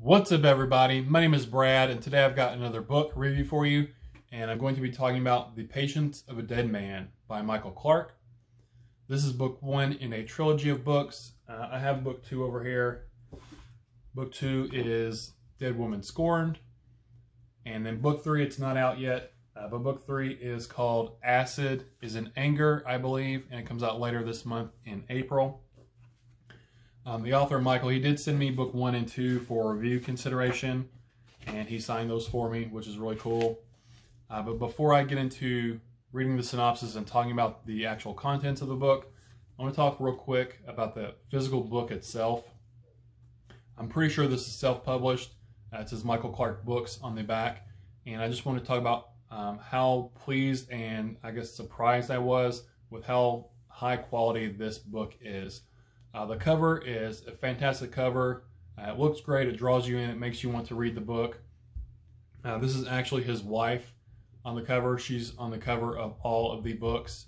What's up, everybody? My name is Brad, and today I've got another book review for you, and I'm going to be talking about The Patience of a Dead Man by Michael Clark. This is book one in a trilogy of books. I have book two over here. Book two is Dead Woman Scorned, and then book three, it's not out yet, but book three is called Acid is in Anger, I believe, and it comes out later this month in April. The author, Michael, he did send me book one and two for review consideration, and he signed those for me, which is really cool. But before I get into reading the synopsis and talking about the actual contents of the book, I want to talk real quick about the physical book itself. I'm pretty sure this is self-published. It says Michael Clark Books on the back, and I just want to talk about how pleased and I guess surprised I was with how high quality this book is. The cover is a fantastic cover. It looks great. It draws you in. It makes you want to read the book. This is actually his wife on the cover. She's on the cover of all of the books.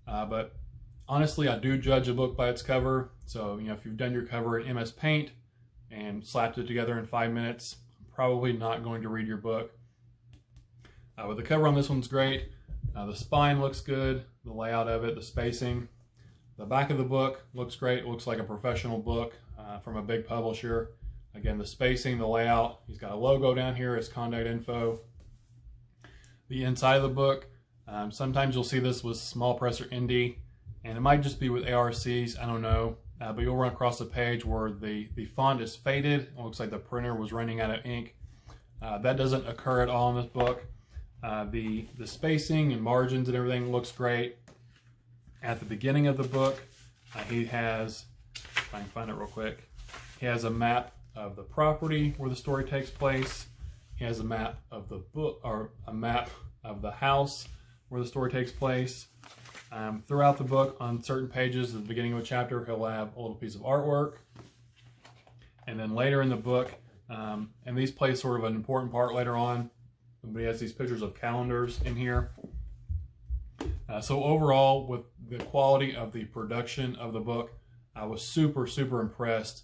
But honestly, I do judge a book by its cover. So, if you've done your cover in MS Paint and slapped it together in 5 minutes, I'm probably not going to read your book. But the cover on this one's great. The spine looks good. The layout of it, the spacing. The back of the book looks great. It looks like a professional book from a big publisher. Again, the spacing, the layout. He's got a logo down here, his contact info. The inside of the book, sometimes you'll see this with small press or indie, and it might just be with ARCs, I don't know. But you'll run across a page where the font is faded. It looks like the printer was running out of ink. That doesn't occur at all in this book. The spacing and margins and everything looks great. At the beginning of the book, he has, if I can find it real quick, he has a map of the property where the story takes place. He has a map of the book, or a map of the house where the story takes place. Throughout the book, on certain pages at the beginning of a chapter, he'll have a little piece of artwork. And then later in the book, and these play sort of an important part later on, but he has these pictures of calendars in here. So overall, with the quality of the production of the book, I was super impressed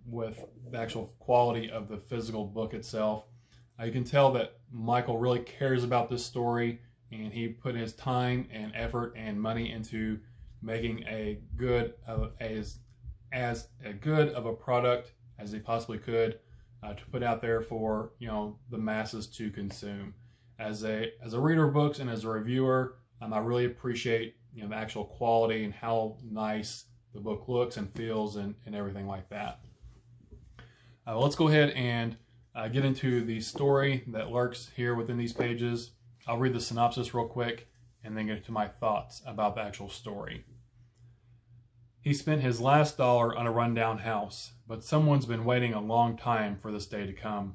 with the actual quality of the physical book itself. You can tell that Michael really cares about this story, and he put his time and effort and money into making a good as good of a product as he possibly could to put out there for the masses to consume. As a reader of books and as a reviewer, I really appreciate the actual quality and how nice the book looks and feels and everything like that. Let's go ahead and get into the story that lurks here within these pages. I'll read the synopsis real quick and then get to my thoughts about the actual story. He spent his last dollar on a rundown house, but someone's been waiting a long time for this day to come.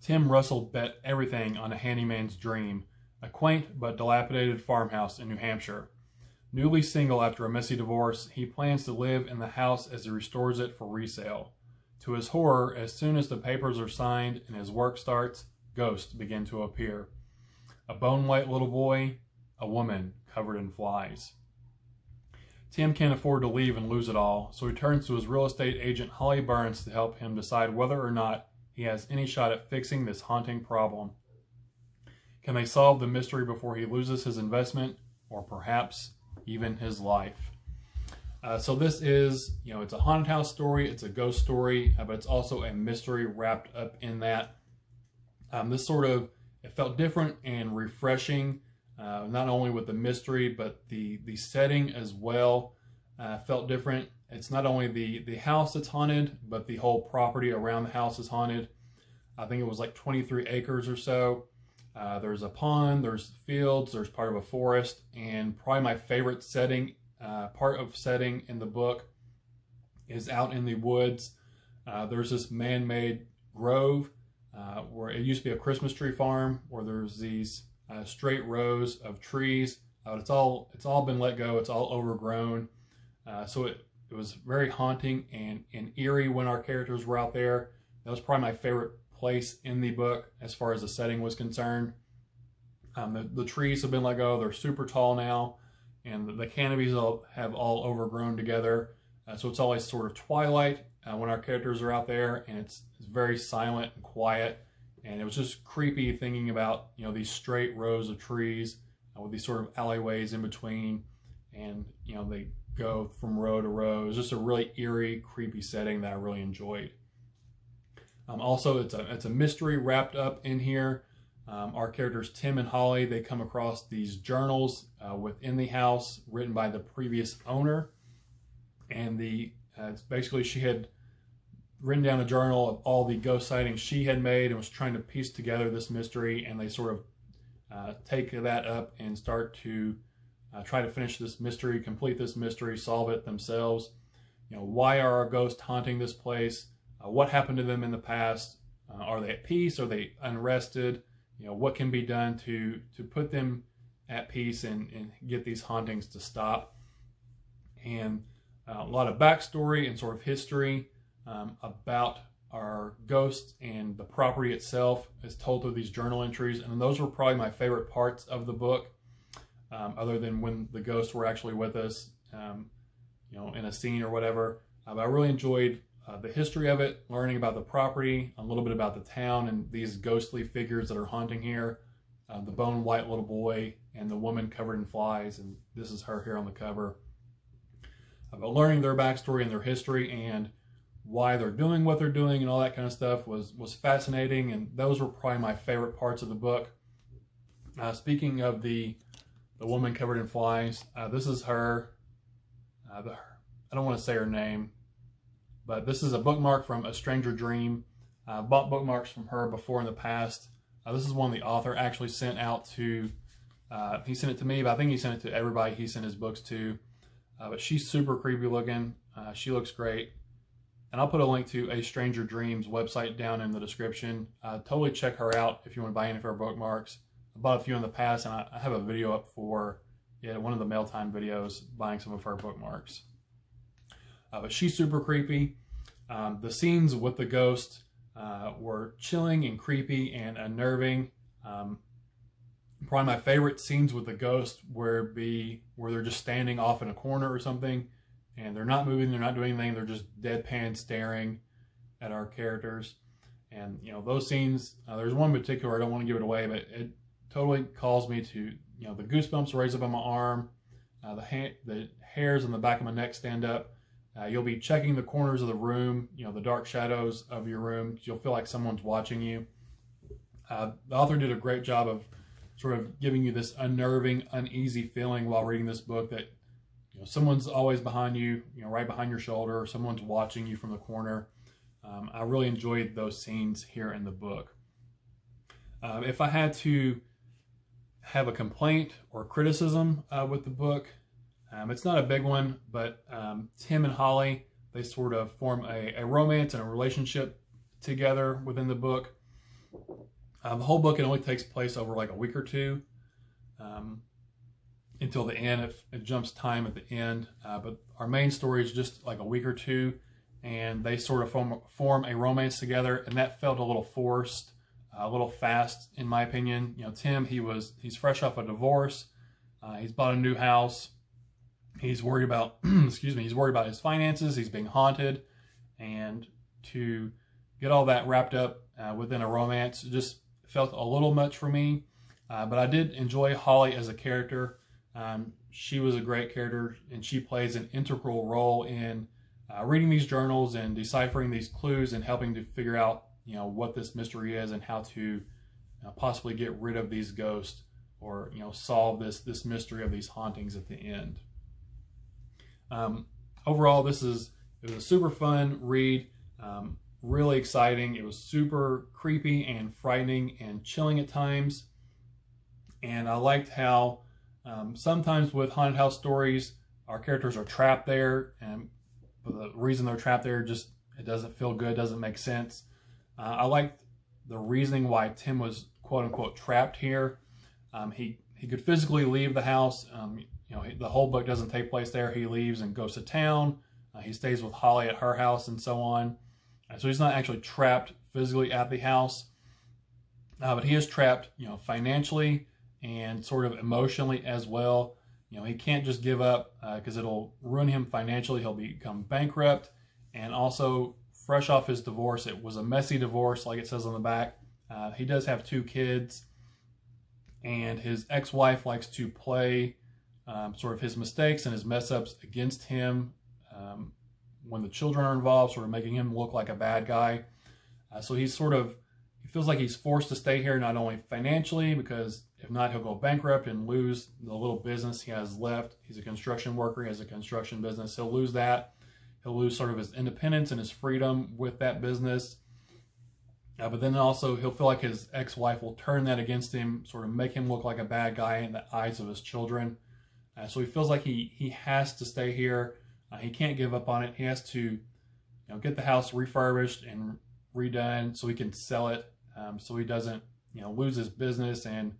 Tim Russell bet everything on a handyman's dream, a quaint but dilapidated farmhouse in New Hampshire. Newly single after a messy divorce, he plans to live in the house as he restores it for resale. To his horror, as soon as the papers are signed and his work starts, ghosts begin to appear. A bone-white little boy, a woman covered in flies. Tim can't afford to leave and lose it all, so he turns to his real estate agent Holly Burns to help him decide whether or not he has any shot at fixing this haunting problem. Can they solve the mystery before he loses his investment, or perhaps even his life? So this is, it's a haunted house story, it's a ghost story, but it's also a mystery wrapped up in that. This it felt different and refreshing, not only with the mystery, but the setting as well felt different. It's not only the house that's haunted, but the whole property around the house is haunted. I think it was like 23 acres or so. There's a pond, there's fields, there's part of a forest, and probably my favorite part of setting in the book is out in the woods. There's this man-made grove where it used to be a Christmas tree farm, where there's these straight rows of trees. It's all been let go. It's all overgrown. So it was very haunting and eerie when our characters were out there. That was probably my favorite place in the book as far as the setting was concerned. The trees have been let go. They're super tall now, and the canopies have all overgrown together. So it's always sort of twilight when our characters are out there, and it's very silent and quiet. And it was just creepy thinking about, you know, these straight rows of trees with these sort of alleyways in between, and you know, they go from row to row. It was just a really eerie, creepy setting that I really enjoyed. Also, it's a mystery wrapped up in here. Our characters Tim and Holly, they come across these journals within the house written by the previous owner, and it's basically, she had written down a journal of all the ghost sightings she had made and was trying to piece together this mystery, and they sort of take that up and start to try to finish this mystery, complete this mystery, solve it themselves. You know, why are our ghosts haunting this place? What happened to them in the past? Are they at peace? Are they unrested? You know, what can be done to put them at peace and get these hauntings to stop? And a lot of backstory and sort of history about our ghosts and the property itself is told through these journal entries, and those were probably my favorite parts of the book, other than when the ghosts were actually with us, you know, in a scene or whatever. I really enjoyed the history of it, learning about the property, a little bit about the town and these ghostly figures that are haunting here, the bone white little boy and the woman covered in flies, and this is her here on the cover. About learning their backstory and their history and why they're doing what they're doing and all that kind of stuff was fascinating, and those were probably my favorite parts of the book. Speaking of the woman covered in flies, this is her. I don't want to say her name, but this is a bookmark from A Stranger Dream. I bought bookmarks from her before in the past. This is one the author actually sent out to, he sent it to me, but I think he sent it to everybody he sent his books to. But she's super creepy looking. She looks great. And I'll put a link to A Stranger Dream's website down in the description. Totally check her out if you want to buy any of her bookmarks. I bought a few in the past, and I have a video up for one of the mail time videos buying some of her bookmarks. But she's super creepy. The scenes with the ghost were chilling and creepy and unnerving. Probably my favorite scenes with the ghost where they're just standing off in a corner or something, and they're not moving, they're not doing anything, they're just deadpan staring at our characters. And you know, those scenes, there's one in particular, I don't want to give it away, but it totally calls me to, you know, the goosebumps raise up on my arm, the hairs on the back of my neck stand up. You'll be checking the corners of the room, you know, the dark shadows of your room. You'll feel like someone's watching you. The author did a great job of sort of giving you this unnerving, uneasy feeling while reading this book that, you know, someone's always behind you, you know, right behind your shoulder, or someone's watching you from the corner. I really enjoyed those scenes here in the book. If I had to have a complaint or criticism with the book, it's not a big one, but Tim and Holly, they sort of form a romance and a relationship together within the book. The whole book, it only takes place over like a week or two until the end. It jumps time at the end, but our main story is just like a week or two, and they sort of form a romance together, and that felt a little forced, a little fast in my opinion. You know, Tim, he's fresh off a divorce. He's bought a new house. He's worried about, he's worried about his finances. He's being haunted, and to get all that wrapped up within a romance just felt a little much for me. But I did enjoy Holly as a character. She was a great character, and she plays an integral role in reading these journals and deciphering these clues and helping to figure out, you know, what this mystery is and how to possibly get rid of these ghosts, or, you know, solve this mystery of these hauntings at the end. Overall, it was a super fun read, really exciting. It was super creepy and frightening and chilling at times. And I liked how sometimes with haunted house stories, our characters are trapped there, and the reason they're trapped there, just it doesn't feel good, doesn't make sense. I liked the reasoning why Tim was quote unquote trapped here. He could physically leave the house. You know, the whole book doesn't take place there. He leaves and goes to town. He stays with Holly at her house and so on. So he's not actually trapped physically at the house, but he is trapped, you know, financially and sort of emotionally as well. You know, he can't just give up because it'll ruin him financially. He'll become bankrupt, and also fresh off his divorce. It was a messy divorce, like it says on the back. He does have 2 kids, and his ex-wife likes to play sort of his mistakes and his mess-ups against him when the children are involved, sort of making him look like a bad guy. So he feels like he's forced to stay here, not only financially, because if not, he'll go bankrupt and lose the little business he has left. He's a construction worker. He has a construction business. He'll lose that. He'll lose sort of his independence and his freedom with that business. But then also he'll feel like his ex-wife will turn that against him, sort of make him look like a bad guy in the eyes of his children. So he feels like he has to stay here. He can't give up on it. He has to get the house refurbished and redone so he can sell it, so he doesn't lose his business and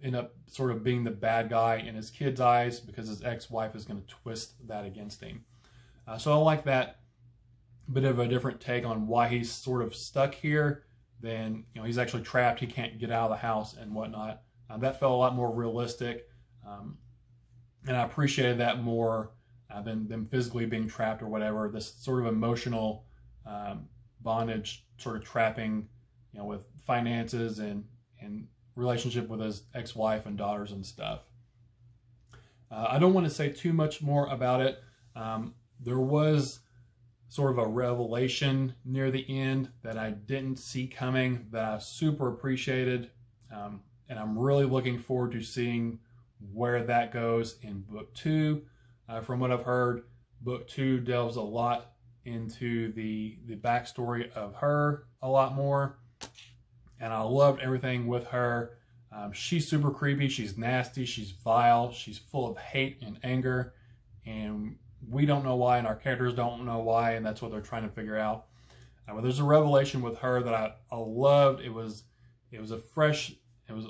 end up sort of being the bad guy in his kids' eyes, because his ex-wife is going to twist that against him. So I like that bit of a different take on why he's sort of stuck here than he's actually trapped. He can't get out of the house and whatnot. That felt a lot more realistic, and I appreciated that more than them physically being trapped or whatever. This sort of emotional bondage, sort of trapping, with finances and relationship with his ex-wife and daughters and stuff. I don't want to say too much more about it. There was sort of a revelation near the end that I didn't see coming that I super appreciated, and I'm really looking forward to seeing where that goes in book 2. From what I've heard, book 2 delves a lot into the backstory of her a lot more, and I loved everything with her. She's super creepy, she's nasty, she's vile, she's full of hate and anger, and we don't know why, and our characters don't know why, and that's what they're trying to figure out. But there's a revelation with her that I loved. It was a fresh,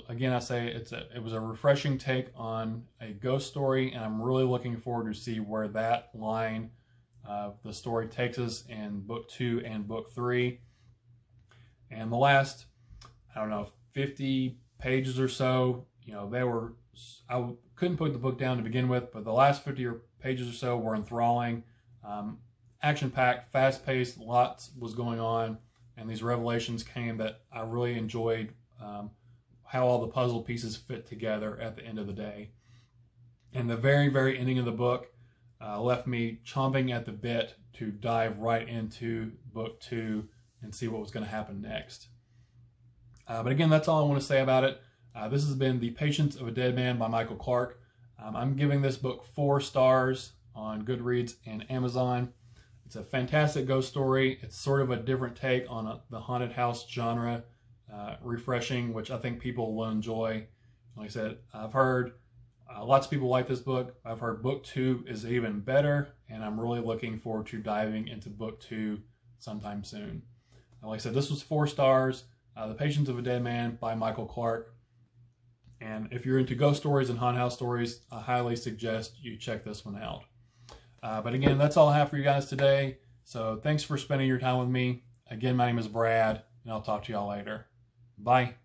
again, I say it was a refreshing take on a ghost story, and I'm really looking forward to see where that line of the story takes us in book 2 and book 3. And the last, I don't know, 50 pages or so, I couldn't put the book down to begin with, but the last 50 pages or so were enthralling, action-packed, fast-paced, lots was going on, and these revelations came that I really enjoyed, how all the puzzle pieces fit together at the end of the day. And the very, very ending of the book left me chomping at the bit to dive right into book 2 and see what was going to happen next. But again, that's all I want to say about it. This has been The Patience of a Dead Man by Michael Clark. I'm giving this book 4 stars on Goodreads and Amazon. It's a fantastic ghost story. It's sort of a different take on the haunted house genre, refreshing, which I think people will enjoy. Like I said, I've heard lots of people like this book. I've heard book 2 is even better, and I'm really looking forward to diving into book 2 sometime soon. Like I said, this was 4 stars. The Patience of a Dead Man by Michael Clark. And if you're into ghost stories and haunted house stories, I highly suggest you check this one out. But again, that's all I have for you guys today. So thanks for spending your time with me. Again, my name is Brad, and I'll talk to y'all later. Bye.